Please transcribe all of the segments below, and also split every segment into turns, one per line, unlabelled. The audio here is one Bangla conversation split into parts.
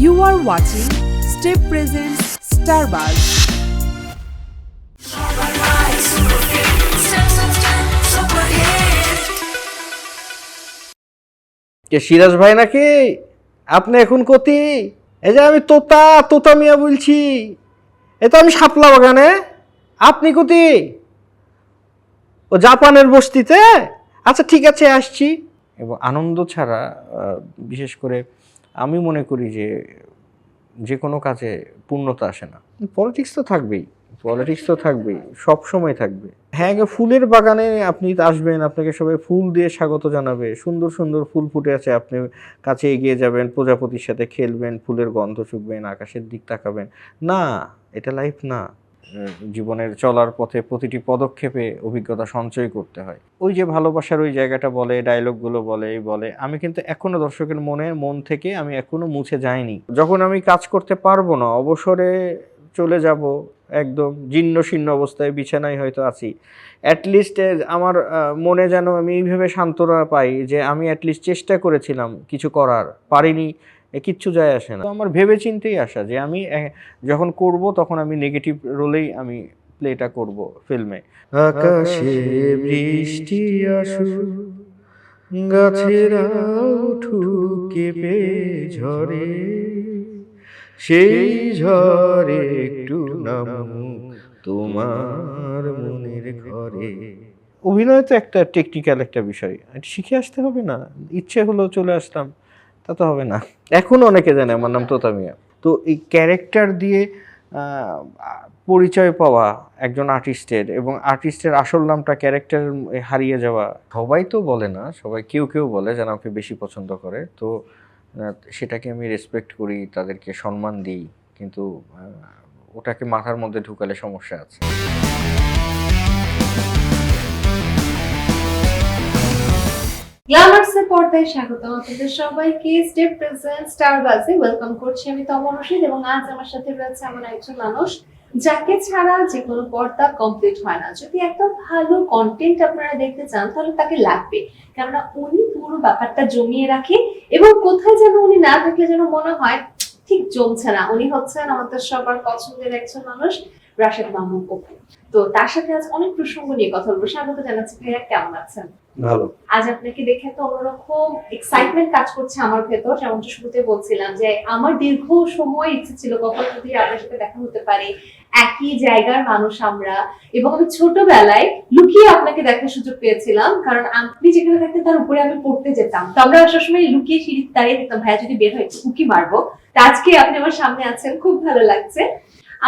You are watching Step Presents Starbuzz.
কে সিরাজ ভাই নাকি? আপনি এখন কতি? এই যে আমি তোতা তোতা মিয়া বলছি। এই তো আমি শাপলা বাগানে। আপনি কতি? ও জাপানের বস্তিতে? আচ্ছা ঠিক আছে আসছি। এবং আনন্দ ছাড়া বিশেষ করে আমি মনে করি যে কোনো কাজে পূর্ণতা আসে না। পলিটিক্স তো থাকবেই, সব সময় থাকবে। হ্যাঁ, ফুলের বাগানে আপনি আসবেন, আপনাকে সবাই ফুল দিয়ে স্বাগত জানাবে, সুন্দর সুন্দর ফুল ফুটে আছে, আপনি কাছে এগিয়ে যাবেন, প্রজাপতির সাথে খেলবেন, ফুলের গন্ধ শুকবেন, আকাশের দিক তাকাবেন। না, এটা লাইফ না। জীবনের চলার পথে প্রতিটি পদক্ষেপে অভিজ্ঞতা সঞ্চয় করতে হয়। ওই যে ভালোবাসার ওই জায়গাটা বলে, ডায়লগগুলো বলে, আমি কিন্তু এখনো দর্শকের মন থেকে আমি এখনো মুছে যাইনি। যখন আমি কাজ করতে পারবো না, অবসরে চলে যাব, একদম জীর্ণ শীর্ণ অবস্থায় বিছানায় হয়তো আছি, অ্যাটলিস্ট আমার মনে যেন আমি এইভাবে সান্ত্বনা পাই যে আমি অ্যাটলিস্ট চেষ্টা করেছিলাম কিছু করার, পারিনি, কিচ্ছু যায় আসে না। তো আমার ভেবে চিন্তেই আসা যে আমি যখন করব তখন আমি নেগেটিভ রোলেই আমি প্লেটা করব ফিল্মে। আকাশে বৃষ্টি আসুক, গাছেরা উঠুক কেঁপে ঝরে, সেই ঝড়ে একটু নামুক তোমার মনের ঘরে। অভিনয় তো একটা টেকনিক্যাল একটা বিষয়, এটা শিখে আসতে হবে না? ইচ্ছে হলো চলে আসলাম, তা তো হবে না। এখন অনেকে জানে আমার নাম তোতা মিয়া। তো এই ক্যারেক্টার দিয়ে পরিচয় পাওয়া একজন আর্টিস্টের, এবং আর্টিস্টের আসল নামটা ক্যারেক্টার হারিয়ে যাওয়া, সবাই তো বলে না, সবাই কেউ বলে যারা আমাকে বেশি পছন্দ করে। তো সেটাকে আমি রেসপেক্ট করি, তাদেরকে সম্মান দিই, কিন্তু ওটাকে মাথার মধ্যে ঢুকালে সমস্যা আছে।
গ্ল্যামার্সের পর্দায় স্বাগতম আপনাদের সবাইকে। স্টেপ প্রেজেন্ট স্টারবাজে ওয়েলকাম করছি আমি তমন রশিদ, এবং আজ আমার সাথে রয়েছে এমন একজন মানুষ যাকে ছাড়া যে কোনো পর্দা কমপ্লিট হয় না। যদি একটা ভালো কন্টেন্ট আপনারা দেখতে চান তাহলে তাকে লাগবে, কেননা উনি পুরো ব্যাপারটা জমিয়ে রাখে, এবং কোথায় যেন উনি না থাকলে যেন মনে হয় ঠিক জমছে না। উনি হচ্ছেন আমাদের সবার পছন্দের একজন মানুষ, রাশেদ মাহমুদ অপু। তো তার সাথে আজ অনেক প্রসঙ্গ নিয়ে কথা বলবো। স্বাগত জানাচ্ছি ভাইয়া, কেমন আছেন?
ভালো।
আজ আপনাকে দেখে তো অন্যরকম এক্সাইটমেন্ট কাজ করছে আমার ভেতর। যেমনটা শুরুতে বলছিলাম যে আমার দীর্ঘ সময় ইচ্ছে ছিল কখন যদি আপনার সাথে দেখা হতে পারে, একই জায়গার মানুষ আমরা, এবং আমি ছোটবেলায় লুকিয়ে আপনাকে দেখার সুযোগ পেয়েছিলাম, কারণ আপনি যেখানে থাকতেন তার উপরে আমি পড়তে যেতাম। তো আমরা সবসময় লুকিয়ে সিঁড়িতে দাঁড়িয়ে দেখতাম ভাইয়া যদি বের হয় উকি মারবো। তা আজকে আপনি আমার সামনে আছেন, খুব ভালো লাগছে।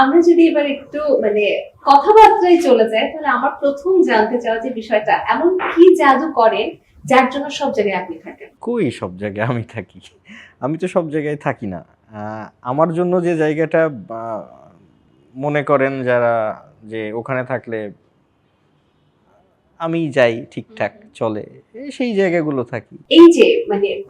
আমরা যদি এবার একটু কথাবার্তায় চলে যাই, তাহলে আমার প্রথম জানতে চাওয়া যে বিষয়টা, এমন কি জাদু করেন যার জন্য সব জায়গায় আপনি থাকেন?
কই সব জায়গায় আমি থাকি? আমি তো সব জায়গায় থাকি না। আমার জন্য যে জায়গাটা মনে করেন যারা, যে ওখানে থাকলে আমি যাই, ঠিকঠাক চলে, সেই জায়গাগুলো থাকি।
এই যে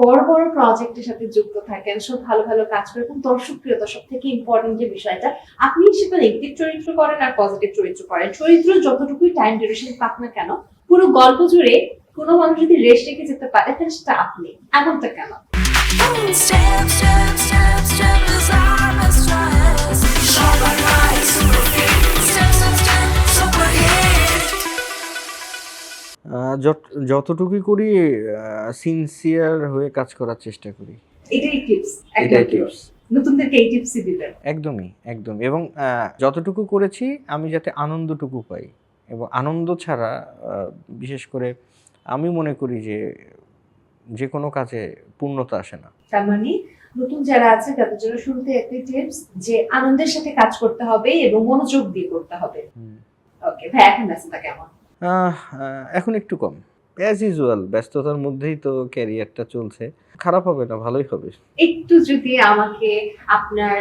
বড় বড় প্রজেক্টের সাথে যুক্ত থাকেন, সব ভালো ভালো কাজ করেন, এবং দর্শকপ্রিয়তা সব থেকে ইম্পর্টেন্ট যে বিষয়টা, আপনি সেটা নেগেটিভ চরিত্র করেন আর পজিটিভ চরিত্র করেন, চরিত্র যতটুকুই টাইম ডিউরেশন পাক না কেন, পুরো গল্প জুড়ে কোনো মানুষ যদি রেস্ট রেখে যেতে পারে তাহলে সেটা আপনি। এমনটা কেন?
যতটুকুই করি সিনসিয়ার হয়ে কাজ করার চেষ্টা করি।
এটাই টিপস, নতুনদেরকে এই টিপসই দিবেন।
একদমই। এবং যতটুকু করেছি আমি যাতে আনন্দটুকু পাই, এবং আনন্দ ছাড়া বিশেষ করে আমি মনে করি যে কোনো কাজে পূর্ণতা আসে না।
তার মানে নতুন যারা আছে তাদের জন্য শুরুতে একটা টিপস যে আনন্দের সাথে কাজ করতে হবে এবং মনোযোগ দিয়ে করতে হবে। ওকে ভাই, এখন ব্যস্ততা কেমন?
এখন একটু কম, অ্যাজ ইউজুয়াল, ব্যস্ততার মধ্যেই তো ক্যারিয়ারটা চলছে। খারাপ হবে না, ভালোই হবে।
একটু যদি আমাকে আপনার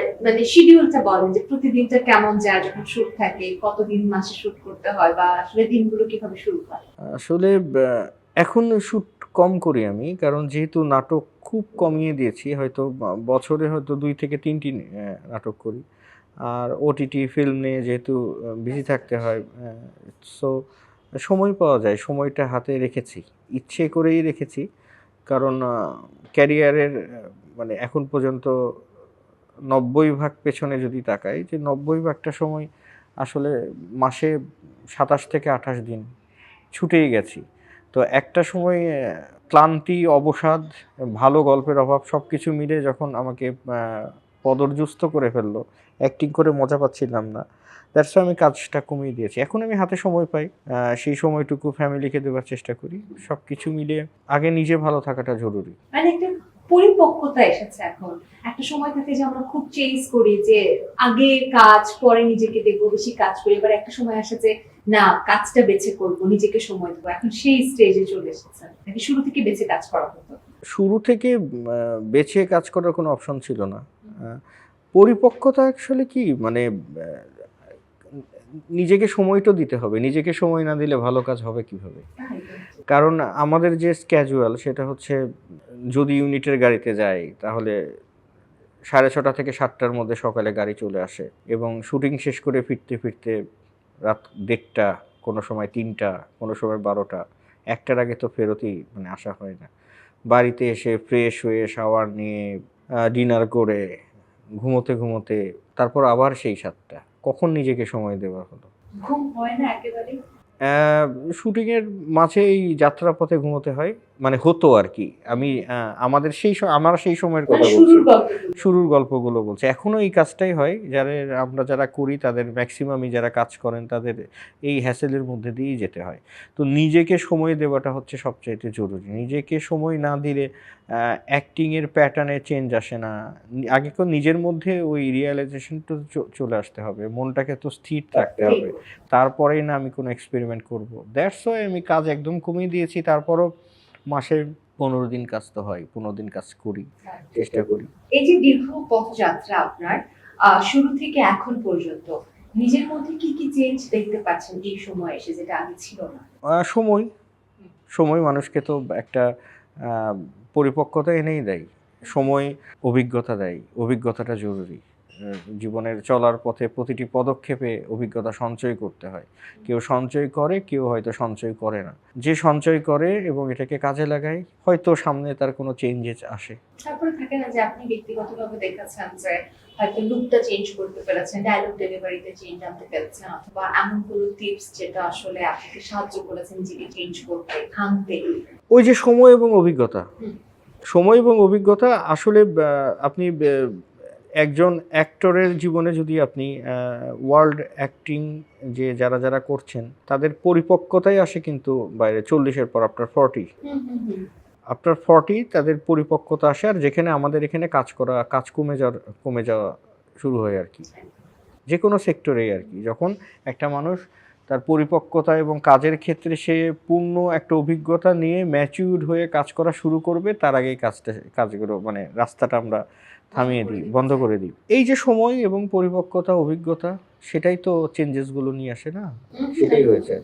শিডিউলটা বলেন যে প্রতিদিনটা কেমন যায়, যখন শুট থাকে, কতদিন মাসে শুট করতে হয়, বা আসলে দিনগুলো কিভাবে শুরু হয়?
আসলে এখন শুট কম করি আমি, কারণ যেহেতু নাটক খুব কমিয়ে দিয়েছি, হয়তো বছরে হয়তো 2 থেকে 3টি নাটক করি। আর ওটিটি ফিল্ম নিয়ে যেহেতু বিজি থাকতে হয়, সো সময় পাওয়া যায়, সময়টা হাতে রেখেছি, ইচ্ছে করেই রেখেছি, কারণ ক্যারিয়ারের এখন পর্যন্ত 90 ভাগ পেছনে যদি তাকাই, যে 90 ভাগটা সময় আসলে মাসে 27 থেকে 28 দিন ছুটেই গেছি। তো একটা সময় ক্লান্তি, অবসাদ, ভালো গল্পের অভাব সবকিছু মিলে যখন আমাকে পদর্যুস্ত করে ফেললো, অ্যাক্টিং করে মজা পাচ্ছিলাম না, দ্যাটস আমি কাজটা কমিয়ে দিয়েছি। এখন আমি হাতে সময় পাই, সেই সময়টুকু ফ্যামিলিকে দেওয়ার চেষ্টা করি। সবকিছু মিলিয়ে আগে নিজে ভালো থাকাটা জরুরি।
মানে একটা পরিপক্কতা এসেছে এখন। একটা সময় থাকে যে আমরা খুব চেঞ্জ করি যে আগে কাজ পরে নিজেকে দেখবো, বেশি কাজ করি। এবার একটা সময় আসে যে না, কাজটা বেছে করবো, নিজেকে সময় দেবো। এখন সেই স্টেজে চলে এসেছে নাকি শুরু থেকে বেছে কাজ করা হতো?
শুরু থেকে বেছে কাজ করার কোনো অপশন ছিল না। পরিপক্কতা অ্যাকচুয়ালি কি, মানে নিজেকে সময়টা দিতে হবে। নিজেকে সময় না দিলে ভালো কাজ হবে কিভাবে? কারণ আমাদের যে স্ক্যাজুয়াল সেটা হচ্ছে, যদি ইউনিটের গাড়িতে যাই তাহলে 6:30 থেকে 7টার মধ্যে সকালে গাড়ি চলে আসে এবং শুটিং শেষ করে ফিরতে ফিরতে রাত 1:30, কোনো সময় 3টা, কোনো সময় 12টা। 1টার আগে তো ফেরতই মানে আসা হয় না। বাড়িতে এসে ফ্রেশ হয়ে শাওয়ার নিয়ে ডিনার করে ঘুমোতে ঘুমোতে তারপর আবার সেই 7টা। কখন নিজেকে সময় দেওয়া হলো?
ঘুম হয় না একেবারে?
শুটিংয়ের মাঝে এই যাত্রাপথে ঘুমোতে হয়, মানে হতো আর কি। আমি আমাদের আমার সেই সময়ের কথা বলছি, শুরুর গল্পগুলো বলছি। এখনো এই কাজটাই হয়, আমরা যারা করি তাদের ম্যাক্সিমামই যারা কাজ করেন তাদের এই হ্যাসেলের মধ্যে দিয়েই যেতে হয়। তো নিজেকে সময় দেওয়াটা হচ্ছে সবচাইতে জরুরি। নিজেকে সময় না দিলে অ্যাক্টিংয়ের প্যাটার্নে চেঞ্জ আসে না। আগে তো নিজের মধ্যে ওই রিয়েলাইজেশনটা চলে আসতে হবে, মনটাকে তো স্থির থাকতে হবে, তারপরেই না আমি কোনো এক্সপেরিমেন্ট করব। দ্যাটস ওয়াই আমি কাজ একদম কমিয়ে দিয়েছি। তারপরও মাসে 15 দিন কাজ তো হয়, 15 দিন কাজ করি, চেষ্টা করি।
এই যে দীর্ঘ পথযাত্রা আপনার, শুরু থেকে এখন পর্যন্ত নিজের মধ্যে কি কি চেঞ্জ দেখতে পাচ্ছেন এই সময় এসে, যেটা আগে ছিল না?
সময় মানুষকে তো একটা পরিপক্কতা এনেই দেয়। সময় অভিজ্ঞতা দেয়, অভিজ্ঞতাটা জরুরি। জীবনের চলার পথে প্রতিটি পদক্ষেপে অভিজ্ঞতা সঞ্চয় করতে হয়। কেউ সঞ্চয় করে, কেউ হয়তো সঞ্চয় করে না। যে সঞ্চয় করে এবং এটাকে কাজে লাগায়, হয়তো সামনে তার কোনো চেঞ্জেস আসে।
তারপরে থাকে না যে আপনি ব্যক্তিগতভাবে দেখেছেন যে হয়তো লুকটা চেঞ্জ করতে পেরেছেন, ডায়লগ ডেলিভারিতে চেঞ্জ আনতে পেরেছেন, অথবা এমন কোনো টিপস যেটা আসলে আপনাকে সাহায্য করেছে নিজেকে চেঞ্জ করতে, ভাঙতে?
ওই যে সময় এবং অভিজ্ঞতা। সময় এবং অভিজ্ঞতা আসলে আপনি একজন অ্যাক্টরের জীবনে যদি আপনি ওয়ার্ল্ড অ্যাক্টিং যে যারা করছেন তাদের পরিপক্কতাই আসে কিন্তু বাইরে 40-এর পর, আফটার 40 তাদের পরিপক্কতা আসে। আর যেখানে আমাদের এখানে কাজ কমে যাওয়া শুরু হয় আর কি, যে কোনো সেক্টরেই আর কি। যখন একটা মানুষ তার পরিপক্কতা এবং কাজের ক্ষেত্রে সে পূর্ণ একটা অভিজ্ঞতা নিয়ে ম্যাচিউরড হয়ে কাজ করা শুরু করবে, তার আগেই কাজগুলো মানে রাস্তাটা আমরা থামিয়ে দিই, বন্ধ করে দিই। এই যে সময় এবং পরিপক্কতা, অভিজ্ঞতা, সেটাই তো চেঞ্জেসগুলো নিয়ে আসে না, সেটাই হয়েছে।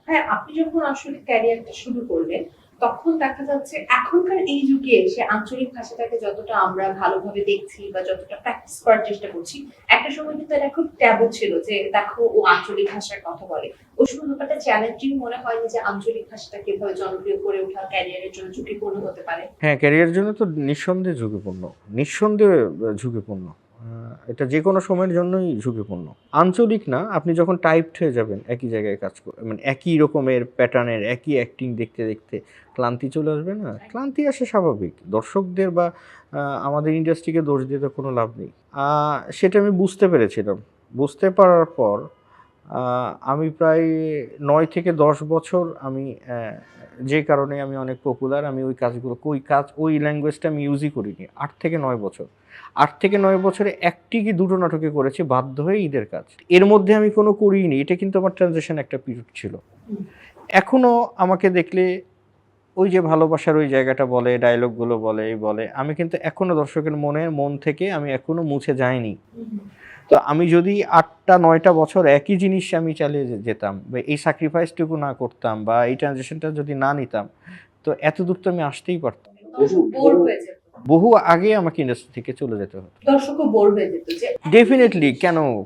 হ্যাঁ, আপনি যখন আসলে ক্যারিয়ারটা শুরু করলেন তখন দেখা যাচ্ছে এখনকার এই যুগে এসে আঞ্চলিক ভাষাটাকে যতটা আমরা ভালোভাবে দেখছি বা যতটা প্র্যাকটিস করার চেষ্টা করছি, একটা সময় কিন্তু এটা খুব ট্যাবু ছিল যে দেখো ও আঞ্চলিক ভাষায় কথা বলে। ওই সময় ব্যাপারটা চ্যালেঞ্জিং মনে হয়নি যে আঞ্চলিক ভাষাটা কিভাবে জনপ্রিয় করে ওঠা ক্যারিয়ারের জন্য ঝুঁকিপূর্ণ হতে পারে?
হ্যাঁ, ক্যারিয়ারের জন্য তো নিঃসন্দেহে ঝুঁকিপূর্ণ। এটা যে কোনো সময়ের জন্যই ঝুঁকিপূর্ণ। আঞ্চলিক না, আপনি যখন টাইপড হয়ে যাবেন একই জায়গায় কাজ করে, মানে একই রকমের প্যাটার্নের একই অ্যাক্টিং দেখতে দেখতে ক্লান্তি চলে আসবে না? ক্লান্তি আসে স্বাভাবিক। দর্শকদের বা আমাদের ইন্ডাস্ট্রিকে দোষ দিয়ে তো কোনো লাভ নেই। সেটা আমি বুঝতে পেরেছিলাম। বুঝতে পারার পর আমি প্রায় 9 থেকে 10 বছর আমি যে কারণে আমি অনেক পপুলার, আমি ওই ল্যাঙ্গুয়েজটা আমি ইউজই করিনি 8 থেকে 9 বছর। 8 থেকে 9 বছরে একটি কি দুটো নাটকে করেছি বাধ্য হয়ে ঈদের কাজ। এর মধ্যে আমি কোনো করিনি। এটা কিন্তু আমার ট্রানজিশন একটা পিরিয়ড ছিল। এখনও আমাকে দেখলে ওই যে ভালোবাসার ওই জায়গাটা বলে, ডায়লগগুলো বলে, আমি কিন্তু এখনো দর্শকের মন থেকে আমি এখনো মুছে যাইনি। তো আমি যদি 8টা-9টা বছর একই জিনিস আমি চালিয়ে যেতাম বা এই স্যাক্রিফাইসটুকু না করতাম বা এই ট্রানজিশনটা যদি না নিতাম, তো এত দূর তো আমি আসতেই পারতাম। বহু আগে আমাকে ইন্ডাস্ট্রি থেকে চলে যেতে হতো।
দর্শকও বোর হয়ে যেত যে
ডেফিনেটলি।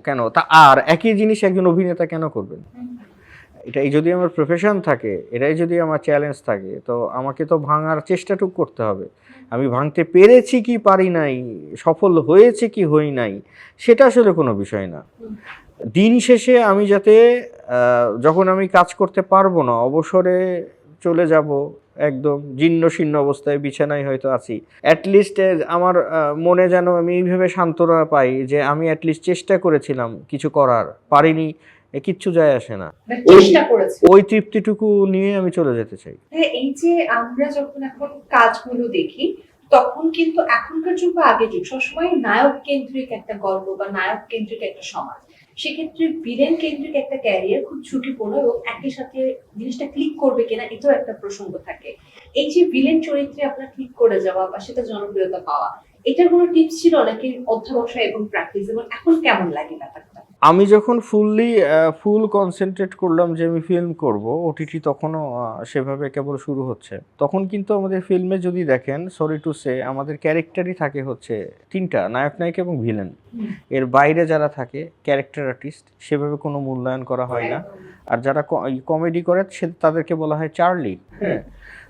কেন তা আর একই জিনিস একজন অভিনেতা কেন করবেন? এটাই যদি আমার প্রফেশন থাকে, এটাই যদি আমার চ্যালেঞ্জ থাকে, তো আমাকে তো ভাঙার চেষ্টাটুকু করতে হবে। আমি ভাঙতে পেরেছি কি পারি নাই, সফল হয়েছে কি হই নাই, সেটা আসলে কোনো বিষয় না। দিন শেষে আমি যাতে যখন আমি কাজ করতে পারবো না, অবসরে চলে যাব, একদম জীর্ণ শীর্ণ অবস্থায় বিছানায় হয়তো আছি, অ্যাটলিস্ট আমার মনে যেন আমি এইভাবে সান্ত্বনা পাই যে আমি অ্যাটলিস্ট চেষ্টা করেছিলাম কিছু করার, পারিনি, কিচ্ছু যায় আসে না,
চেষ্টা করেছে।
ওই তৃপ্তিটুকু নিয়ে আমি চলে যেতে চাই।
হ্যাঁ, এই যে আমরা যখন এখন কাজগুলো দেখি, তখন কিন্তু এখনকার যুগ বা আগের যুগ সবসময় নায়ক কেন্দ্রিক একটা গল্প বা নায়ক কেন্দ্রিক একটা সমাজ, সেক্ষেত্রে ভিলেন কেন্দ্রিক একটা ক্যারিয়ার খুব ঝুঁকিপূর্ণ এবং একই সাথে জিনিসটা ক্লিক করবে কিনা এটাও একটা প্রসঙ্গ থাকে। এই যে ভিলেন চরিত্রে আপনার ক্লিক করে যাওয়া বা সেটা জনপ্রিয়তা পাওয়া, এটার কোনো টিপস ছিল নাকি অধ্যবসায় এবং প্র্যাকটিস, এবং এখন কেমন লাগে ব্যাপারটা?
আমি যখন ফুল কনসেন্ট্রেট করলাম যে আমি ফিল্ম করব, ওটিটি তখনও সেভাবে কেবল শুরু হচ্ছে, তখন কিন্তু আমাদের ফিল্মে যদি দেখেন, সরি টু সে, আমাদের ক্যারেক্টারই থাকে হচ্ছে তিনটা, নায়ক নায়িকা এবং ভিলেন। এর বাইরে যারা থাকে ক্যারেক্টার আর্টিস্ট, সেভাবে কোনো মূল্যায়ন করা হয় না। আর যারা কমেডি করে তাদেরকে বলা হয় চার্লি, হ্যাঁ,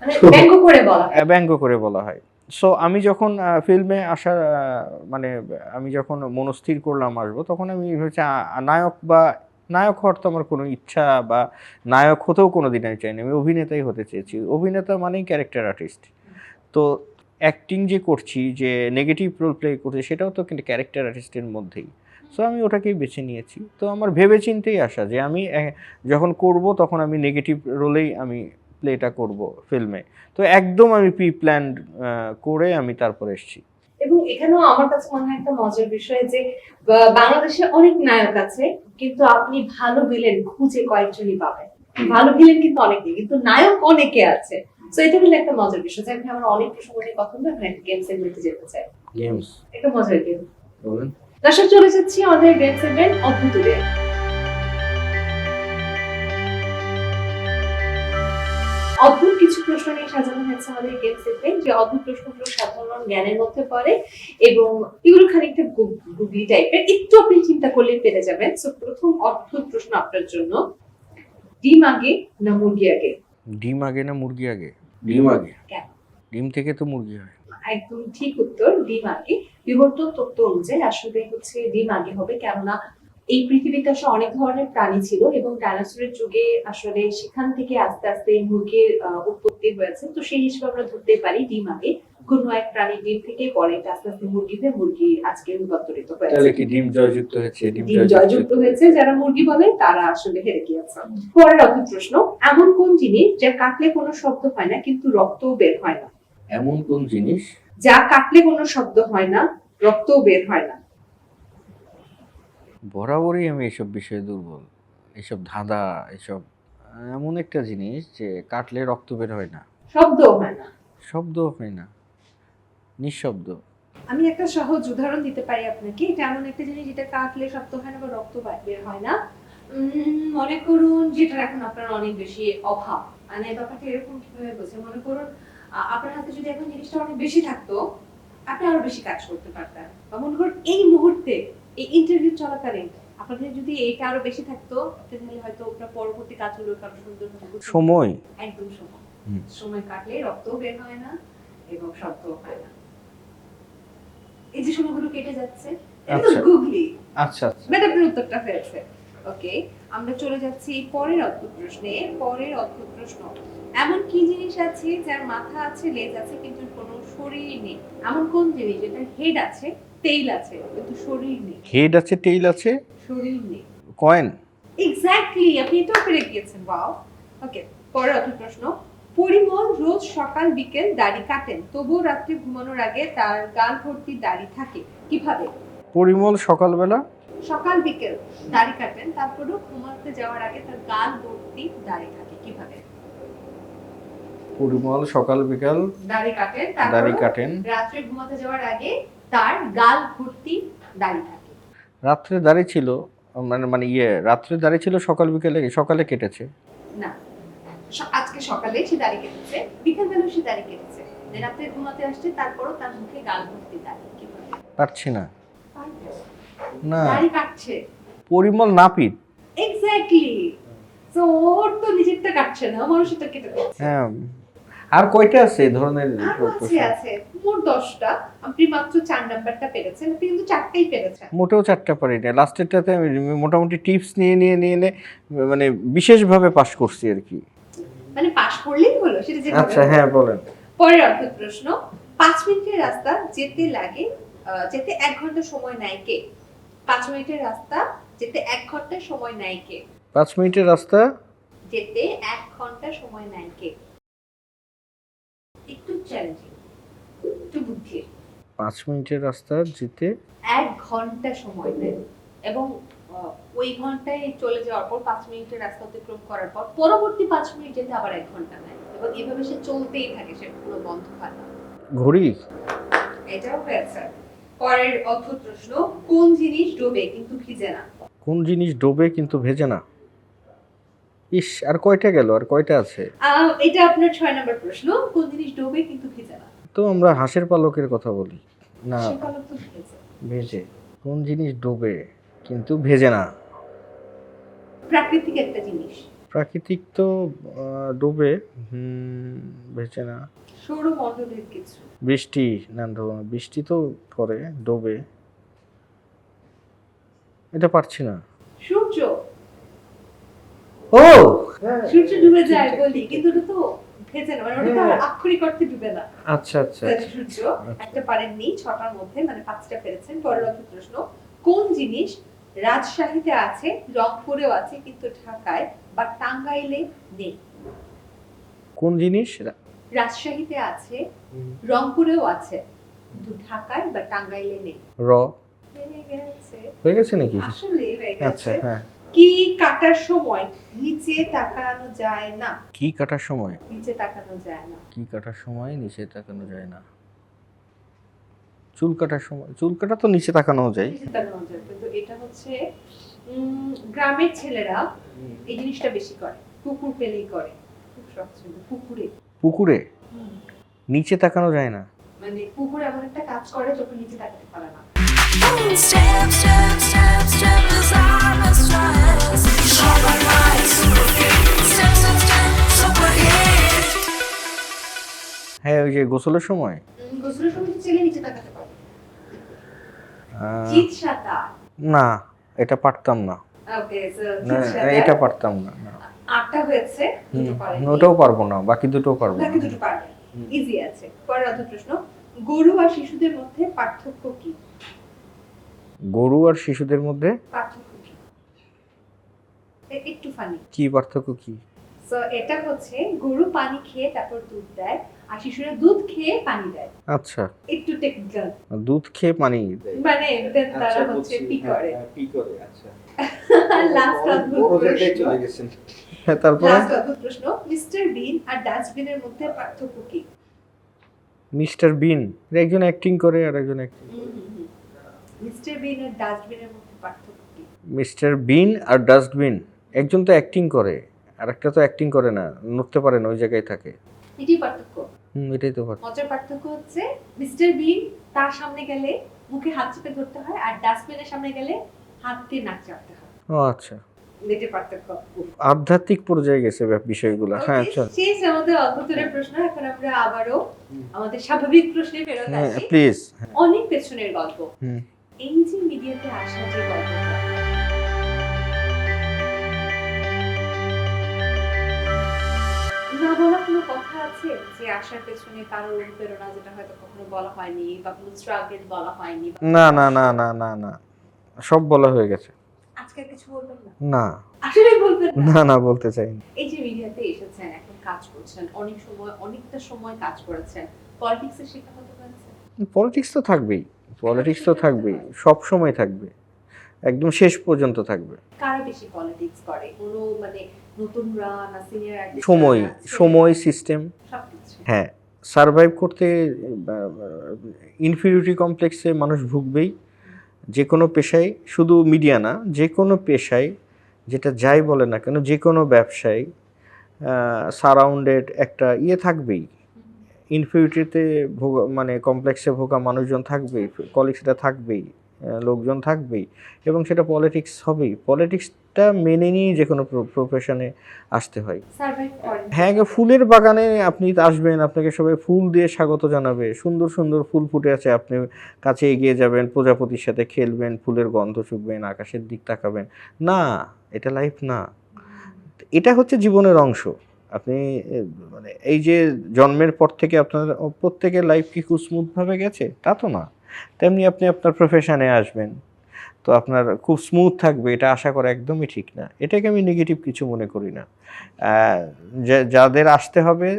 মানে ব্যঙ্গ করে বলা হয়।
ব্যঙ্গ করে বলা হয়। সো আমি যখন ফিল্মে আসার মানে আমি যখন মনস্থির করলাম আসবো, তখন আমি হচ্ছে নায়ক হওয়ার তো আমার কোনো ইচ্ছা বা নায়ক হতেও কোনো দিন আমি চাইনি, আমি অভিনেতাই হতে চেয়েছি। অভিনেতা মানেই ক্যারেক্টার আর্টিস্ট। তো অ্যাক্টিং যে করছি, যে নেগেটিভ রোল প্লে করছি, সেটাও তো কিন্তু ক্যারেক্টার আর্টিস্টের মধ্যেই। সো আমি ওটাকেই বেছে নিয়েছি। তো আমার ভেবে চিন্তেই আসা যে আমি যখন করব তখন আমি নেগেটিভ রোলেই আমি প্লেটা করব ফিল্মে। তো একদম আমি প্রি প্ল্যান্ড করে আমি তারপর এসেছি।
এবং এখানেও আমার কাছে মনে হয় একটা মজার বিষয় যে বাংলাদেশে অনেক নায়ক আছে, কিন্তু আপনি ভালো ভিলেন খুঁজে কয়েকজনই পাবেন। ভালো ভিলেন কিন্তু অনেকে, কিন্তু নায়ক অনেকে আছে। তো এটা কিন্তু একটা মজার বিষয় যে আমরা অনেক প্রসঙ্গ নিয়ে কথা বলবো, এখন একটা গেম সেগমেন্টে যেতে চাই।
গেমস
একটা মজার গেম
বলেন।
দর্শক, চলে যাচ্ছি আমাদের গেম সেগমেন্ট অদ্ভুত গেম। অদ্ভুত কিছু প্রশ্ন নিয়ে সাজানো হয়েছে আমাদের গেম সেগমেন্ট, যে অদ্ভুত প্রশ্নগুলো সাধারণ জ্ঞানের মধ্যে পড়ে এবং এগুলো খানিকটা গুগলি টাইপের, একটু আপনি চিন্তা করলে পেরে যাবেন। সো প্রথম অদ্ভুত প্রশ্ন আপনার জন্য, ডিম আগে না মুরগি আগে?
ডিম আগে না মুরগি আগে? ডিম আগে।
কেন?
ডিম থেকে তো মুরগি হয়।
একদম ঠিক উত্তর, ডিম আগে। বিবর্তন তত্ত্ব অনুযায়ী আসলে হচ্ছে ডিম আগে হবে, কেননা এই পৃথিবীতে আসলে অনেক ধরনের প্রাণী ছিল এবং ডাইনোসরের যুগে আসলে সেখান থেকে আস্তে আস্তে মুরগির উৎপত্তি হয়েছে। তো সেই হিসেবে আমরা ধরতে পারি ডিম আগে। কোনো এক প্রাণী ডিম থেকে পরে আস্তে আস্তে মুরগি হয়ে মুরগি আজকে রূপান্তরিত হয়েছে।
তাহলে কি ডিম জয়যুক্ত হয়েছে?
ডিম জয়যুক্ত হয়েছে, যারা মুরগি বলে তারা আসলে হেরে গিয়েছে। পরের অদ্ভুত প্রশ্ন, এমন কোন জিনিস যা কাটলে কোনো শব্দ হয় না কিন্তু রক্তও বের হয় না?
এমন কোন জিনিস
যা কাটলে কোনো শব্দ হয় না, রক্তও বের হয় না?
বরাবরই আমি এসব বিষয়ে দুর্বল, এসব ধাঁধা, এসব এমন একটা জিনিস যে কাটলে রক্ত বের হয় না,
শব্দও হয় না,
শব্দও হয় না, নিঃশব্দ।
আমি একটা সহজ উদাহরণ দিতে পারি আপনাকে। এটা এমন একটা জিনিস যেটা কাটলে শব্দ হয় না বা রক্ত বের হয় না। মনে করুন যেটা এখন আপনার অনেক বেশি অভাব, মানে ব্যাপারটা এরকম কিভাবে বলছে, মনে করুন আপনার হাতে যদি এখন জিনিসটা অনেক বেশি থাকতো, আপনি আরো বেশি কাজ করতে পারতেন। বা মনে করুন এই মুহূর্তে এই ইন্টারভিউ চলাকালীন আপনার কাছে যদি এইটা আরো বেশি থাকতো, তাহলে হয়তো আপনার পরবর্তী কাজগুলো আরো সুন্দর হতো।
সময়,
একদম সময়। সময় কাটলে রক্তও বের হয় না এবং শব্দও হয় না। এই যে সময়গুলো কেটে যাচ্ছে, এটা তো গুগলি।
আচ্ছা,
বাট আপনার উত্তরটা হয়েছে। ওকে, আমরা চলে যাচ্ছি পরের অদ্ভুত প্রশ্নে। পরের অদ্ভুত প্রশ্ন, এমন কি জিনিস আছে যার মাথা আছে, লেজ আছে কিন্তু কোনো শরীর নেই? এমন কোন জিনিস যেটার হেড আছে, টেইল আছে কিন্তু শরীর নেই?
হেড আছে, টেইল আছে,
শরীর নেই।
কয়েন।
এক্স্যাক্টলি, আপনি এটাও পেরে গিয়েছেন। ওয়াও। ওকে, পরের অদ্ভুত প্রশ্ন, পরিমল রোজ সকাল বিকেল দাড়ি কাটেন, তবুও রাত্রে ঘুমানোর আগে তার গাল ভর্তি দাড়ি থাকে, কিভাবে?
পরিমল সকালবেলা
সকাল বিকেল দাড়ি কাটেন, তারপরেও ঘুমাতে যাওয়ার আগে তার গাল ভর্তি দাড়ি থাকে, কিভাবে?
পরিমল সকাল বিকাল
দাড়ি কাটেন,
দাড়ি কাটেন,
রাত্রে ঘুমাতে যাওয়ার আগে তার গাল ভর্তি দাড়ি থাকে।
রাত্রে দাড়ি ছিল, রাত্রে দাড়ি ছিল, সকাল বিকেলে সকালে কেটেছে
না, আজকে সকালে সে দাড়ি কেটেছে, বিকেল বেলা সে দাড়ি কেটেছে, রাত্রে ঘুমাতে আসছে, তারপরও তার মুখে গাল ভর্তি দাড়ি, কিভাবে?
পারছি না। না,
দাড়ি কাটছে।
পরিমল নাপিত।
এক্স্যাক্টলি। তো ওর তো নিজেরটা কাটছে না, মানুষেরটা কেটে দিচ্ছে।
হ্যাঁ, আর কয়টা আছে এই ধরনের
আছে আছে মোট 10টা। আপনি মাত্র 4 নাম্বারটা পেরেছেন, আপনি কিন্তু 4টাই পেরেছেন।
মোটেও 4টা পারি না, লাস্টেরটাতে আমি মোটামুটি টিপস নিয়ে মানে বিশেষভাবে পাস করছি আর কি।
মানে পাস করলেই হলো সেটা যেভাবে
আচ্ছা হ্যাঁ বলেন।
পরের অদ্ভুত প্রশ্ন, 5 মিনিটের রাস্তা যেতে 1 ঘন্টা সময় নেয় কে? 5 মিনিটের রাস্তা যেতে 1 ঘন্টা সময় নেয় কে?
5 মিনিটের রাস্তা
যেতে 1 ঘন্টা সময় নেয় কে? একটু চ্যালেঞ্জিং, একটু বুদ্ধির।
5 মিনিটের রাস্তা যেতে
1 ঘন্টা সময় নেয় এবং ওই ঘন্টায় চলে যাওয়ার পর 5 মিনিটের রাস্তা অতিক্রম করার পর পরবর্তী 5 মিনিট যেতে আবার 1 ঘন্টা নেয় এবং এভাবে সে চলতেই থাকে, সে কোনো বন্ধ হয় না।
ঘড়ি।
এটাও হয়েছে। পরের অদ্ভুত প্রশ্ন, কোন জিনিস ডোবে কিন্তু ভিজে না?
কোন জিনিস ডোবে কিন্তু ভেজে না? ইস, আর কয়টা গেল, আর কয়টা আছে?
এটা আপনার 6 নম্বর প্রশ্ন, কোন জিনিস ডোবে কিন্তু ভিজে না?
তো আমরা হাঁসের পালকের কথা বলি না,
সে পালক তো ভিজে।
ভেজে। কোন জিনিস ডোবে কিন্তু ভেজে না?
প্রাকৃতিক একটা জিনিস।
প্রাকৃতিক তো ডোবে, ভেজে না।
সৌরমণ্ডলের কিছু।
বৃষ্টি না, বৃষ্টি তো পরে ডোবে, এটা পারছি না।
সূর্য।
ও
সূর্য ডুবে যায় বলি, কিন্তু ওটা তো ভেজে না, মানে ওটা তো আক্ষরিক অর্থে ডুবে না।
আচ্ছা আচ্ছা
তাহলে সূর্য একটা পারেননি, 6টার মধ্যে মানে 5টা পেরেছেন। পরের অদ্ভুত প্রশ্ন, কোন জিনিস রাজশাহীতে আছে, রংপুরেও আছে, কিন্তু ঢাকায় বা টাঙ্গাইলে নেই?
কোন জিনিস?
রাজশাহীতে আছে, রংপুরেও আছে, কিন্তু ঢাকায় বা টাঙ্গাইলে নেই।
র।
হয়ে গেছে।
হয়ে গেছে নাকি?
আসলে হয়ে
আচ্ছা
গেছে।
হ্যাঁ।
কি কাটার সময় নিচে তাকানো যায় না?
কি কাটার সময়?
নিচে তাকানো যায় না।
কি কাটার সময় নিচে তাকানো যায় না? চুল কাটার সময়। চুল কাটা তো নিচে তাকানো যায়।
নিচে তাকানো যায়, কিন্তু এটা হচ্ছে গ্রামের ছেলেরা এই জিনিসটা বেশি করে, পুকুর পেলেই করে। খুব শখ ছিল পুকুরে।
পুকুরে নিচে তাকানো যায় না?
মানে পুকুর এমন একটা কাজ করে যখন নিচে তাকাতে পারে না।
Step, step, step, step as I'm a stress. Super nice, super fit. Step, step, step, super hit.
হ্যাঁ, ওই যে গোসলের সময়।
গোসলের সময় তো ছেলে নিচে তাকাতে পারে।
আহ,
চিত সাঁতার।
না, এটা পারতাম না।
ওকে, সো
না,
চিত সাঁতার।
এটা পারতাম না।
8টা হয়েছে, দুটো পারেনি।
ওটাও পারবো না, বাকি দুটোও পারবো
বাকি
না।
দুটো পারবেন, ইজি আছে। পরের অদ্ভুত প্রশ্ন, গরু আর শিশুদের মধ্যে পার্থক্য কি?
গরু আর শিশুদের মধ্যে
পার্থক্য কি? একটু ফানি।
কি পার্থক্য কি?
সো এটা হচ্ছে, গরু পানি খেয়ে তারপর দুধ দেয়, আর শিশুরা দুধ খেয়ে পানি দেয়।
আচ্ছা,
একটু টেকনিক্যাল,
দুধ খেয়ে পানি দেয়।
মানে তারা হচ্ছে পি করে।
পি করে, আচ্ছা।
লাস্ট অদ্ভুত প্রশ্ন,
হ্যাঁ, তারপরে
লাস্ট অদ্ভুত প্রশ্ন, মিস্টার বিন আর ডাস্টবিনের মধ্যে পার্থক্য কি?
মিস্টার বিন একজন অ্যাক্টিং করে আর একজন
মিস্টার বিন আর ডাস্টবিনের মধ্যে পার্থক্য কি?
মিস্টার বিন আর ডাস্টবিন, একজন তো অ্যাক্টিং করে আর একটা তো অ্যাক্টিং করে না, নড়তে পারে না, ওই জায়গায় থাকে।
এটাই পার্থক্য।
এটাই তো পার্থক্য।
মজার পার্থক্য হচ্ছে, মিস্টার বিন তার সামনে গেলে মুখে হাত চেপে ধরতে হয়, আর ডাস্টবিনের সামনে গেলে হাত দিয়ে নাক চাপতে হয়।
ও আচ্ছা,
এটাই পার্থক্য।
আধ্যাত্মিক পর্যায়ে গেছে বিষয়গুলো। হ্যাঁ চল,
শেষ আমাদের অদ্ভুতের প্রশ্ন। এখন আমরা আবারও আমাদের স্বাভাবিক প্রশ্নে ফেরত আসি।
প্লিজ।
অনেক পেছনের গল্প।
হুম।
এই যে মিডিয়াতে আসা যে গল্পটা, না বলা কোনো কথা আছে যে আসার পেছনে কারোর অনুপ্রেরণা, যেটা হয়তো কখনো বলা হয়নি, বা কোনো স্ট্রাগল বলা হয়নি?
না না না না না না, সব বলা হয়ে গেছে।
আজকে আর কিছু বলবেন না?
না
আসলে বলবেন না?
না না, বলতে চাই না।
এই যে মিডিয়াতে এসেছেন, এখন কাজ করছেন, অনেকটা সময় কাজ করেছেন, পলিটিক্সের শিক্ষা হতে পারছে?
পলিটিক্স তো থাকবেই, পলিটিক্স তো থাকবেই, সব সময় থাকবে, একদম শেষ পর্যন্ত থাকবে।
কারা বেশি পলিটিক্স করে? কোনো মানে নতুনরা না সিনিয়র?
সময় সিস্টেম
সবকিছু।
হ্যাঁ, সারভাইভ করতে ইনফিরিয়রিটি কমপ্লেক্সে মানুষ ভুগবেই। যে কোনো পেশায়, শুধু মিডিয়া না, যে কোনো পেশায়, যেটা যাই বলে না কেন, যে কোনো ব্যবসায় সারাউন্ডেড একটা থাকবেই, ইনফিরিয়রিটিতে ভোগা, মানে কমপ্লেক্সে ভোগা মানুষজন থাকবেই, কলিগসরা থাকবেই, লোকজন থাকবেই এবং সেটা পলিটিক্স হবেই। পলিটিক্সটা মেনে নিয়েই যে কোনো প্রফেশনে আসতে হয়।
সার্ভাইভ করেন।
হ্যাঁ, ফুলের বাগানে আপনি আসবেন, আপনাকে সবাই ফুল দিয়ে স্বাগত জানাবে, সুন্দর সুন্দর ফুল ফুটে আছে, আপনি কাছে এগিয়ে যাবেন, প্রজাপতির সাথে খেলবেন, ফুলের গন্ধ শুকবেন, আকাশের দিক তাকাবেন। না, এটা লাইফ না, এটা হচ্ছে জীবনের অংশ। আপনি মানে এই যে জন্মের পর থেকে আপনার প্রত্যেকের লাইফ কি খুব স্মুথভাবে গেছে তা তো না। তেমনি আপনি আপনার প্রফেশনে আসবেন, তো আপনার খুব স্মুথ থাকবে এটা আশা করা একদমই ঠিক না। এটাকে আমি নেগেটিভ কিছু মনে করি না। যাদের আসতে হবে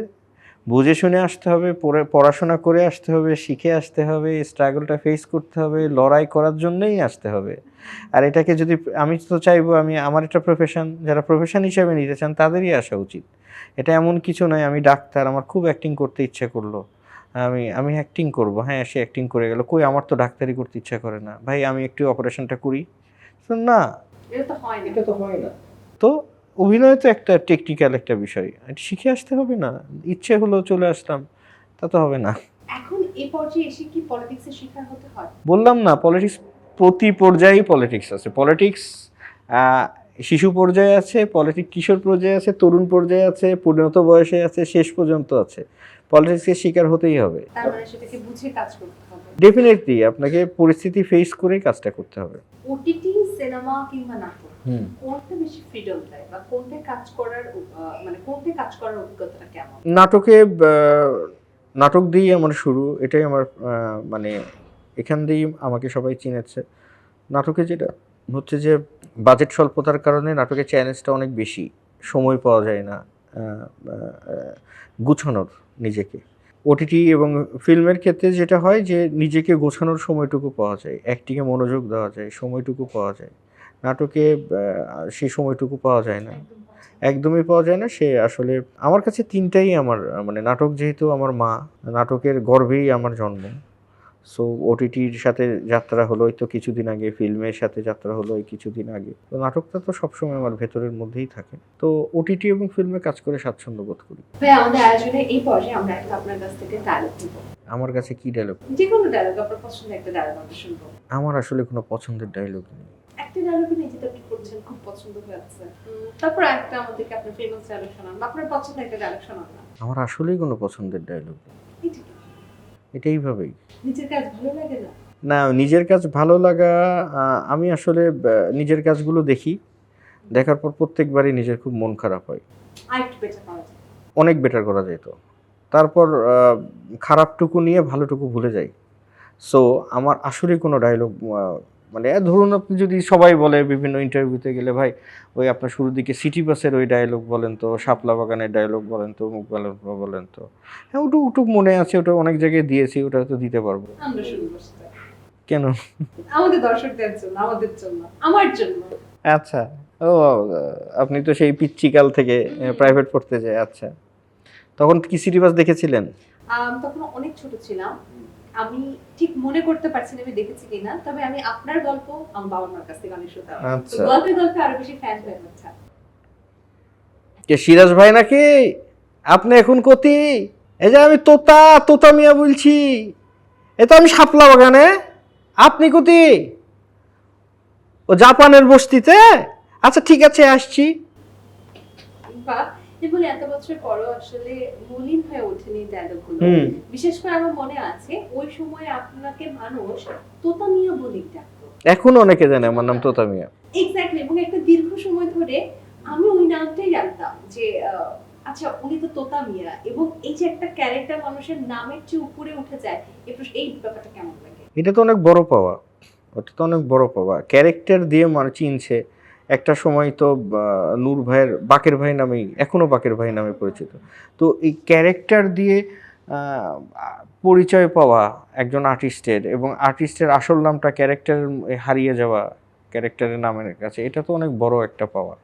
বুঝে শুনে আসতে হবে, পড়াশোনা করে আসতে হবে, শিখে আসতে হবে, স্ট্রাগলটা ফেস করতে হবে, লড়াই করার জন্যই আসতে হবে। আর এটাকে যদি আমি তো চাইবো আমার এটা প্রফেশন, যারা প্রফেশন হিসেবে নিতে চান তাদেরই আসা উচিত। এটা এমন কিছু নয় আমি ডাক্তার, আমার খুব অ্যাক্টিং করতে ইচ্ছে করলো, আমি অ্যাক্টিং করব, হ্যাঁ সে অ্যাক্টিং করে গেল, কই আমার তো ডাক্তারি করতে ইচ্ছা করে না, ভাই আমি একটু অপারেশনটা করি। না,
এটা তো হয় না।
এটা তো হয় না। তো অভিনয় তো একটা টেকনিক্যাল একটা বিষয়, এটা শিখে আসতে হবে না, ইচ্ছে হলো চলে আসলাম তা তো হবে না।
এখন এই পর্যায়ে এসে কি পলিটিক্সের শিকার হতে হয়?
বললাম না, পলিটিক্স প্রতি পর্যায়েই পলিটিক্স আছে। পলিটিক্স শিশু পর্যায়ে আছে, পলিটিক্স কিশোর পর্যায়ে আছে, তরুণ পর্যায়ে আছে, পরিণত বয়সে আছে, শেষ পর্যন্ত আছে। পলিটিক্সের শিকার হতেই হবে।
তার মানে সেটাকে বুঝে কাজ করতে হবে।
ডেফিনেটলি আপনাকে পরিস্থিতি ফেস করেই কাজটা করতে হবে।
ওটিটি সিনেমা কিংবা নাটক কোনটা বেশি ফ্রিডম দেয় বা কোনটা কাজ করার মানে কোনটা কাজ করার অভিজ্ঞতাটা কেমন?
নাটক দিয়েই আমার শুরু, এটাই আমার মানে এখান দিয়েই আমাকে সবাই চিনেছে। নাটকে যেটা হচ্ছে যে বাজেট স্বল্পতার কারণে নাটকের চ্যালেঞ্জটা অনেক বেশি, সময় পাওয়া যায় না গুছানোর নিজেকে। ওটিটি এবং ফিল্মের ক্ষেত্রে যেটা হয় যে নিজেকে গোছানোর সময়টুকু পাওয়া যায়, অ্যাক্টিংয়ে মনোযোগ দেওয়া যায়, সময়টুকু পাওয়া যায়। নাটকে সেই সময়টুকু পাওয়া যায় না, একদমই পাওয়া যায় না। সে আসলে আমার কাছে তিনটাই আমার মানে নাটক যেহেতু আমার মা, নাটকের গর্ভেই আমার জন্ম। সো ওটিটির সাথে যাত্রা হলো এই তো কিছুদিন আগে, ফিল্মের সাথে যাত্রা হলো এই কিছুদিন আগে, তো নাটকটা তো সবসময় আমার ভেতরের মধ্যেই থাকে। তো ওটিটি এবং ফিল্মে কাজ করে স্বাচ্ছন্দ্য বোধ করি।
ভাই আমাদের আয়োজনে এই পর্যায়ে আমরা একটা আপনার কাছ থেকে ডায়লগ নিব।
আমার কাছে কি ডায়লগ?
যে কোনো ডায়লগ, আপনার পছন্দের একটা ডায়লগ আমরা শুনবো।
আমার আসলে কোনো পছন্দের ডায়লগ নেই।
একটা ডায়লগ নিয়ে যেটা আপনি করছেন খুব পছন্দ হয়েছে, তারপর একটা আমাদেরকে আপনার ফেমাস ডায়লগ শোনান বা আপনার পছন্দের একটা ডায়লগ শোনান না।
আমার আসলেই কোনো পছন্দের ডায়লগ নেই,
এটা কি?
এটা এইভাবেই।
নিজের কাজ ভালো লাগে না?
না, নিজের কাজ ভালো লাগা, আমি আসলে নিজের কাজগুলো দেখি, দেখার পর প্রত্যেকবারই নিজের খুব মন খারাপ হয়।
আরেকটু বেটার করা যায়।
অনেক বেটার করা যেত। তারপর খারাপটুকু নিয়ে ভালোটুকু ভুলে যাই। সো আমার আসলেই কোনো ডায়লগ মানে ধরুন আপনি যদি সবাই বলে বিভিন্ন ইন্টারভিউতে গেলে, ভাই ওই আপনার শুরুর দিকে সিটি বাসের ওই ডায়লগ বলেন তো, শাপলা বাগানের ডায়লগ বলেন তো, মুখ বলেন তো, হ্যাঁ ওটুক মনে আছে, ওটা অনেক জায়গায় দিয়েছি, ওটা হয়তো দিতে পারবো।
আমরা শুনবো সেটা।
কেন?
আমাদের দর্শকদের জন্য, আমাদের জন্য, আমার জন্য।
আচ্ছা, ও আপনি তো সেই পিচ্চিকাল থেকে প্রাইভেট পড়তে যায়। আচ্ছা, তখন কি সিটি বাস দেখেছিলেন?
তখন অনেক ছোট ছিলাম, আমি ঠিক মনে করতে পারছি না আমি দেখেছি কিনা, তবে আমি আপনার গল্প আমার বাবা মার কাছ থেকে অনেক শুনতাম।
আচ্ছা।
গল্পে গল্পে আরো বেশি ফ্যান হয়ে যাচ্ছে।
কে সিরাজ ভাই নাকি? আপনি এখন কতি? এই যে আমি তোতা মিয়া বলছি, এ তো আমি শাপলা বাগানে। আপনি কতি? ও জাপানের বস্তিতে? আচ্ছা ঠিক আছে, আসছি।
বা যেগুলো এত বছর পরও আসলে মলিন হয়ে ওঠেনি ডায়লগগুলো। বিশেষ করে আমার মনে আছে ওই সময় আপনাকে মানুষ তোতা মিয়া বলেই ডাকতো।
এখন অনেকে জানে আমার নাম তোতা মিয়া।
এক্স্যাক্টলি, এবং একটা দীর্ঘ সময় ধরে আমি ওই নামটাই জানতাম যে আচ্ছা উনি তো তোতা মিয়া, এবং এই যে একটা ক্যারেক্টার মানুষের নামের চেয়ে উপরে উঠে যায়, এই ব্যাপারটা কেমন লাগে?
এটা তো অনেক বড় পাওয়া, ওটা তো অনেক বড় পাওয়া। ক্যারেক্টার দিয়ে মানুষ চিনছে। একটা সময় তো নূর ভাইয়ের বাকের ভাই নামেই, এখনো বাকের ভাই নামে পরিচিত। তো এই ক্যারেক্টার দিয়ে পরিচয় পাওয়া একজন আর্টিস্টের, এবং আর্টিস্টের আসল নামটা ক্যারেক্টার হারিয়ে যাওয়া ক্যারেক্টারের নামের কাছে, এটা তো অনেক বড় একটা পাওয়া।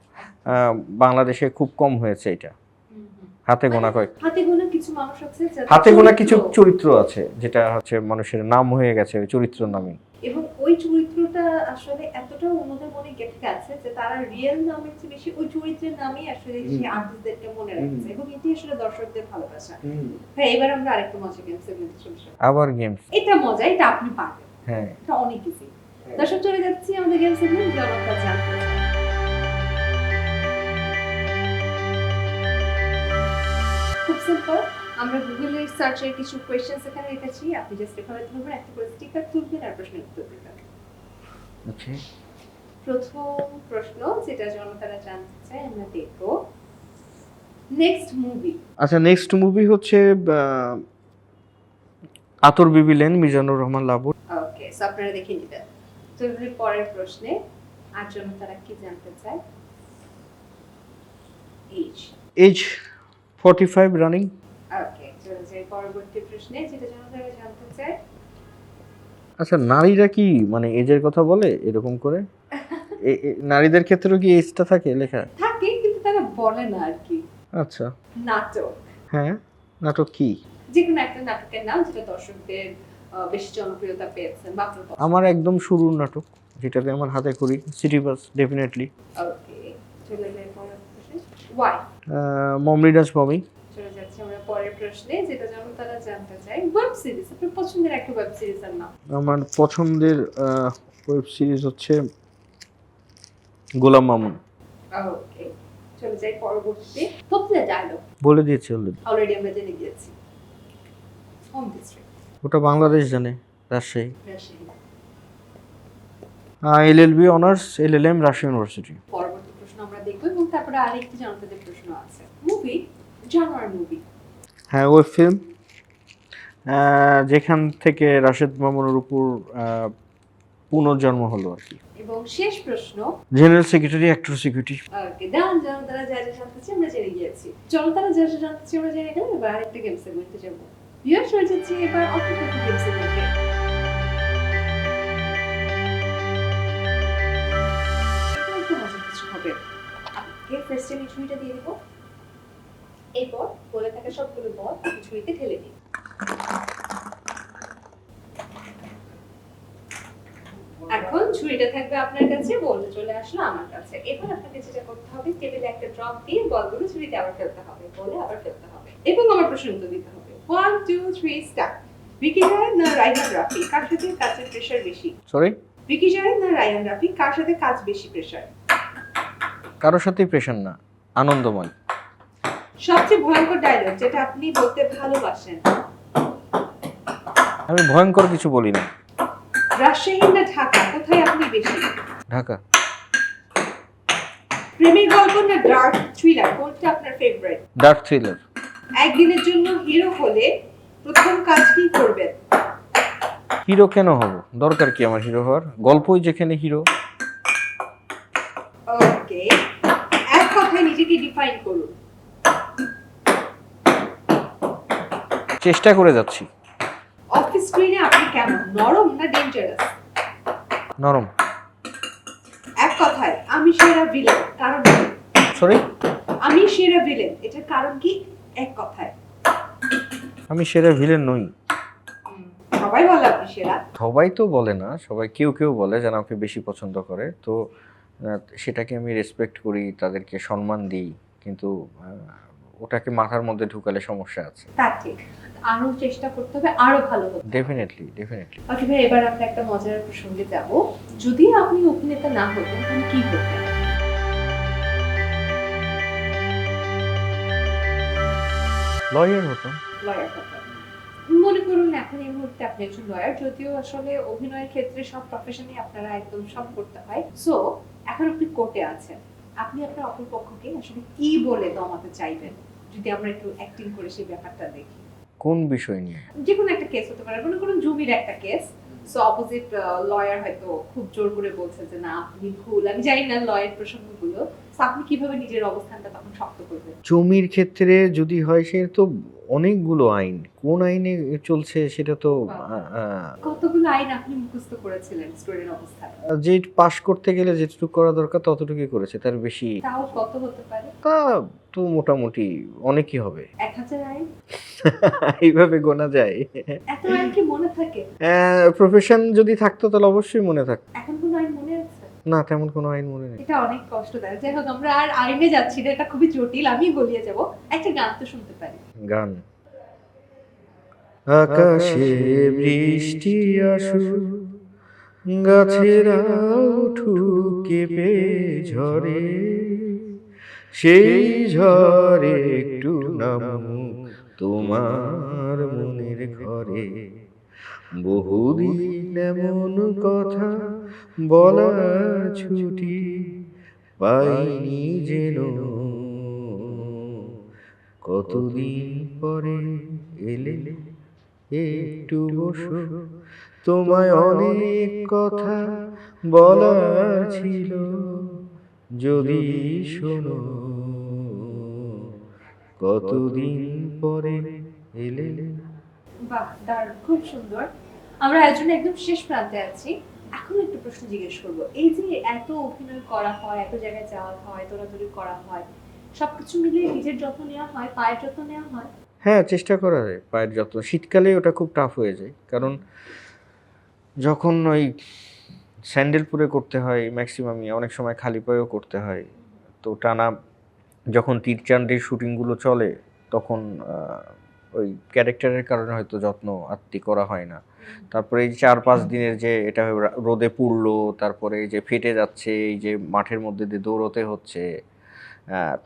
বাংলাদেশে খুব কম হয়েছে এটা, হাতে গোনা
কিছু মানুষ আছে,
হাতে গোনা কিছু চরিত্র আছে যেটা হচ্ছে মানুষের নাম হয়ে গেছে ওই চরিত্র নামে,
এবং ওই চরিত্রটা আসলে এতটা অন্যদের মনে গেঁথে আছে যে তারা রিয়েল নামের চেয়ে বেশি ওই চরিত্রের নামই আসলে সেই আর্টিস্টদেরকে মনে রাখছে, এবং এটি আসলে দর্শকদের ভালোবাসা। হ্যাঁ, এবার আমরা আরেকটু মজা গেমস
আবার গেমস।
এটা মজা, এটা আপনি পারবেন।
হ্যাঁ,
এটা অনেক ইজি। দর্শক চলে যাচ্ছি আমাদের গেম সেগমেন্ট জনতা জানতে চায়। খুব সিম্পল, আমরা গুগলের সার্চের কিছু কোয়েশ্চেন্স এখানে রেখেছি, আপনি জাস্ট এখানে ধরবেন, একটা করে স্টিকার তুলবেন আর প্রশ্নের উত্তর দিবেন।
ওকে,
প্রথম প্রশ্ন যেটা জনতারা জানতে চায় আমরা দেখব, নেক্সট মুভি।
আচ্ছা নেক্সট মুভি হচ্ছে আতর বিবি লেন, মিজানুর রহমান লাবুর।
ওকে, সো আপনারা দেখে নিবেন। তো পরের প্রশ্নে আর জনতারা কি জানতে চায়, এজ।
Age 45 running.
ওকে, চলে যাই পরবর্তী প্রশ্নে যেটা জনতারা জানতে চায়।
আচ্ছা নারীরা কি মানে এজের কথা বলে এরকম করে? নারীদের ক্ষেত্রেও কি এজটা থাকে লেখা?
থাকে কিন্তু তারা বলে না আর কি।
আচ্ছা,
নাটক।
হ্যাঁ নাটক কি?
যে কোনো একটা নাটকের নাম যেটা দর্শকদের বেশি জনপ্রিয়তা পেয়েছে বা আপনার পছন্দ।
আমার একদম শুরুর নাটক যেটাতে আমার হাতে করি, সিটি বাস ডেফিনেটলি।
ওকে, চলে যাই পরের প্রশ্নে, ওয়াই।
মমরিরাজ মমি।
চলে যাচ্ছে আমরা পরের প্রশ্নে যেটা জনতারা জানতে চায়, ওয়েব সিরিজ, আপনার পছন্দের একটা ওয়েব সিরিজের নাম।
আমার পছন্দের ওয়েব সিরিজ হচ্ছে গোলাম মামুন।
ওকে, চলে যাই পরবর্তী, পপুলার ডায়লগ।
বলে দিয়েছি অলরেডি।
অলরেডি আমরা জেনে গিয়েছি। Home district.
ওটা বাংলাদেশ জানে, Rajshahi.
Rajshahi.
LLB honours, LLM, Rajshahi university.
পরবর্তী প্রশ্ন আমরা দেখব এবং তারপরে আরেকটি জনতাদের প্রশ্ন আছে। মুভি, জানোয়ার মুভি।
হ্যাঁ ওয়েব ফিল্ম, যেখান থেকে রাশেদ মামুনের উপর পুনর্জন্ম হলো আর কি।
এবং শেষ প্রশ্ন,
জেনারেল সেক্রেটারি অ্যাক্টর সিকিউরিটি।
ওকে ডান, জনতারা যা যা জানতে চাই আমরা জেনে গিয়েছি। জনতারা যা যা জানতে চাই আমরা জেনে গেলাম, এবার আরেকটা গেম সেগমেন্টে যাব। ভিউয়ার্স হয়ে যাচ্ছি এবার অপরপক্ষে গেম সেগমেন্টে। একটু মজার কিছু হবে। আপনাকে ফার্স্ট টাইম ছুরিটা দিয়ে দিব, এরপর বলে থাকা সবগুলো বল আপনি ছুরিতে ঢেলে দিন। এখন ছুরিটা থাকবে আপনার কাছে, বলটা চলে আসলো আমার কাছে। এবার আপনাকে যেটা করতে হবে, টেবিলে একটা ড্রপ দিয়ে বলগুলো ছুরিতে আবার ফেলতে হবে, বলে আবার ফেলতে হবে এবং আমার প্রশ্ন উত্তর দিতে হবে। 1 2 3 স্টার্ট। ভিকি জায়েদ না রায়হান রাফি, কার সাথে কাজের প্রেসার বেশি?
সরি,
ভিকি জায়েদ না রায়হান রাফি, কার সাথে কাজ বেশি প্রেসার?
কারোর সাথেই প্রেশার না, আনন্দময়।
সবচেয়ে ভয়ঙ্কর ডায়লগ যেটা আপনি বলতে ভালোবাসেন?
আমি ভয়ঙ্কর কিছু বলি না।
রাজশাহী না ঢাকা, কোথায় আপনি বেশি?
ঢাকা।
প্রেমের গল্প না ডার্ক থ্রিলার, কোনটা আপনার ফেভারিট?
Dark thriller.
একদিনের জন্য হিরো হলে প্রথম কাজ কি করবেন?
হিরো কেন হব? দরকার কি আমার হিরো হওয়ার? গল্পই যেখানে হিরো।
ওকে, এক কথায় নিজেকে ডিফাইন করুন।
চেষ্টা করে যাচ্ছি।
অফিস স্ক্রিনে আপনি কেমন, নরম না ডেঞ্জারাস?
নরম।
এক কথায় আমি সেরা ভিলেন, কারণ কি?
সরি,
আমি সেরা ভিলেন, এটার কারণ কি? এক কথায়।
আমি সেরা ভিলেন নই।
সবাই বলে আপনি সেরা।
সবাই তো বলে না, সবাই কেউ কেউ বলে যারা আমাকে বেশি পছন্দ করে, তো সেটাকে আমি রেসপেক্ট করি, তাদেরকে সম্মান দিই, কিন্তু ওটাকে মাথার মধ্যে ঢুকালে সমস্যা আছে।
তা ঠিক, আরো চেষ্টা করতে হবে, আরো ভালো হতে হবে।
Definitely definitely.
ওকে ভাই, এবার আমরা একটা মজার প্রসঙ্গে যাব। যদি আপনি অভিনেতা না হতেন তাহলে কি করতেন?
লয়ার হতাম।
লয়ার হতেন। মনে করুন এখন এই মুহূর্তে আপনি একজন লয়ার, যদিও আসলে অভিনয়ের ক্ষেত্রে সব প্রফেশনে আপনারা একদম সব করতে হয়। সো এখন আপনি কোর্টে আছেন, আপনি আপনার অপর পক্ষকে আসলে কি বলে দমাতে চাইবেন? যদি আমরা একটু অ্যাক্টিং করে সেই ব্যাপারটা দেখি।
কোন বিষয় নিয়ে?
যে কোনো একটা কেস হতে পারে, মনে করুন জমির একটা কেস। সো অপোজিট লয়ার হয়তো খুব জোর করে বলছে যে না আপনি ভুল, আমি জানি না লয়ের প্রসঙ্গগুলো। সো আপনি কিভাবে নিজের অবস্থানটা তখন শক্ত করবেন?
জমির ক্ষেত্রে যদি হয় সে তো অনেকগুলো আইন, কোন আইনে চলছে সেটা তো
কতগুলো আইন আপনি মুখস্থ করেছিলেন স্টুডেন্ট অবস্থায়?
যে পাস করতে গেলে যেটুকু করা দরকার ততটুকুই করেছে, তার বেশি
তাও কত হতে পারে?
তা তো মোটামুটি অনেকই হবে।
1000 আইন?
এইভাবে গোনা যায়?
এত আইন কি মনে থাকে?
প্রফেশন যদি থাকতো তাহলে অবশ্যই মনে থাকতো।
এখন কোন আইন মনে আছে?
না, তেমন কোনো আইন মনে নেই।
এটা অনেক কষ্টদায়ক। যাই হোক, আমরা আর আইনে যাচ্ছি না, এটা খুবই জটিল, আমি গলিয়ে যাব। একটা গান তো শুনতে পারি।
গান। আকাশে বৃষ্টি আসুক, গাছেরাও ঠুকে ঝরে, সেই ঝড়ে একটু নামু তোমার মনের ঘরে। বহুদিন এমন কথা বলার ছুটি পাইনি যেন, কতদিন পরে এলে একটু বসো, তোমায় অনেক কথা বলার ছিল, যদি শোনো, কতদিন পরে এলে।
বাহ, দারুণ, খুব সুন্দর। আমরা আয়োজনে একদম শেষ প্রান্তে আছি। এখন একটু প্রশ্ন জিজ্ঞেস করব, এই যে এত অভিনয় করা হয়, এত জায়গায় যাওয়া হয়, দৌড়াদৌড়ি করা হয়, সবকিছু মিলিয়ে নিজের যত্ন নেওয়া হয়, পায়ের যত্ন নেওয়া হয়?
হ্যাঁ, চেষ্টা করা যায় পায়ের যত্ন। শীতকালে ওটা খুব টাফ হয়ে যায়, কারণ যখন ওই স্যান্ডেল পরে করতে হয় ম্যাক্সিমামই, অনেক সময় খালি পায়েও করতে হয়। তো টানা যখন তীরচাঁদের শুটিংগুলো চলে তখন ওই ক্যারেক্টারের কারণে হয়তো যত্ন আত্তি করা হয় না। তারপরে এই 4-5 দিনের যে এটা রোদে পুড়লো, তারপরে এই যে ফেটে যাচ্ছে, এই যে মাঠের মধ্যে দিয়ে দৌড়তে হচ্ছে,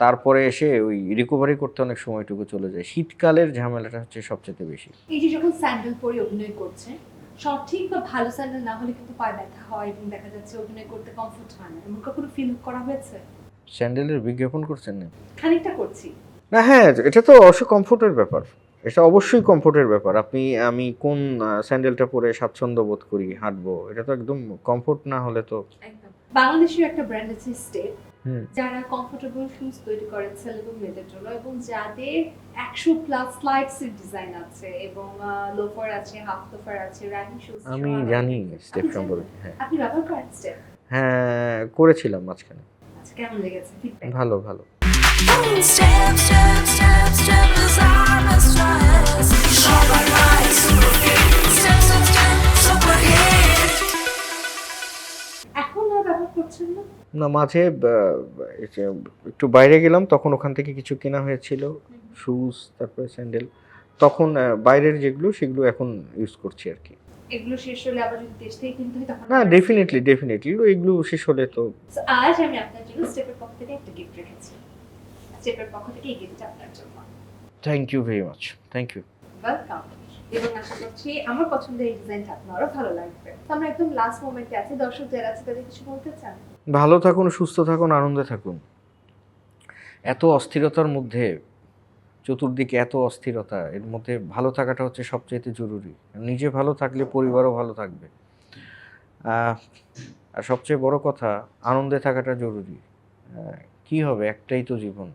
তারপরে এসে ওই রিকভারি করতে অনেক সময়টুকু চলে যায়। শীতকালের ঝামেলাটা হচ্ছে সবচেয়ে বেশি।
এই যে যখন স্যান্ডেল পরে অভিনয় করছে, সঠিক বা ভালো স্যান্ডেল না হলে কিন্তু পায়ে ব্যথা হয় এবং দেখা যাচ্ছে অভিনয় করতে কমফোর্ট হয় না। এমন কখনো ফিল করা হয়েছে?
স্যান্ডেলের বিজ্ঞাপন করছেন না?
খানিকটা করছি।
না, হ্যাঁ, এটা তো অবশ্যই কমফোর্টের ব্যাপার। এটা অবশ্যই কমফোর্টের ব্যাপার। আমি কোন স্যান্ডেলটা পরে স্বাচ্ছন্দ্য বোধ করি হাঁটবো, এটা তো একদম কমফোর্ট না হলে তো।
একদম। বাংলাদেশের একটা ব্র্যান্ড আছে স্টেপ,
হুম।
যারা কমফোর্টেবল শুজ তৈরি করেন ছেলে এবং মেয়েদের জন্য, এবং যাদের 100+ স্লাইডস এর ডিজাইন আছে, এবং লোফার আছে, হাফ লোফার আছে, রানিং শুজ।
আমি জানি স্টেপ সম্পর্কে। হ্যাঁ,
আপনি ব্যবহার করেন স্টেপ?
হ্যাঁ, করেছিলাম মাঝখানে।
আচ্ছা, কেমন লেগেছে ফিডব্যাক?
ভালো ভালো।
Step, step, step, step is our mistress. সবার মাই super fit. Step, step, step, super hit.
এখন আর ব্যবহার করছেন না?
না, মাঝে এই যে একটু বাইরে গেলাম, তখন ওখান থেকে কিছু কেনা হয়েছিল, শুজ, তারপরে স্যান্ডেল। তখন বাইরের যেগুলো সেগুলো এখন ইউজ করছি আর কি।
এগুলো শেষ হলে আবার যদি দেশ থেকে কিনতে হয় তখন?
না, ডেফিনেটলি এগুলো শেষ হলে তো।
So, আজ আমি আপনার জন্য স্টেপের পক্ষ থেকে একটা গিফট রেখেছি। স্টেপের পক্ষ থেকে এই গিফটটা আপনার জন্য।
Thank you very much. Thank you.
Welcome. এবং আশা করছি আমার পছন্দের এই ডিজাইনটা আপনারও ভালো লাগবে। তো আমরা একদম লাস্ট মোমেন্টে আছি। দর্শক যারা আছে তাদের কিছু বলতে চান?
ভালো থাকুন, সুস্থ থাকুন, আনন্দে থাকুন। এত অস্থিরতার মধ্যে, চতুর্দিকে এত অস্থিরতা, এর মধ্যে ভালো থাকাটা হচ্ছে সবচেয়ে জরুরি। নিজে ভালো থাকলে পরিবারও ভালো থাকবে। আর সবচেয়ে বড় কথা, আনন্দে থাকাটা জরুরি। কি হবে, একটাই তো জীবন।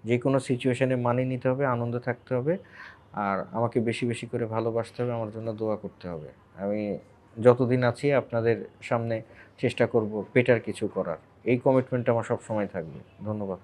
যে কোনো সিচুয়েশনে মানিয়ে নিতে হবে, আনন্দে থাকতে হবে, আর আমাকে বেশি বেশি করে ভালোবাসতে হবে, আমার জন্য দোয়া করতে হবে। আমি যতদিন আছি আপনাদের সামনে চেষ্টা করব বেটার কিছু করার। এই কমিটমেন্টটা আমার সব সময় থাকবে। ধন্যবাদ।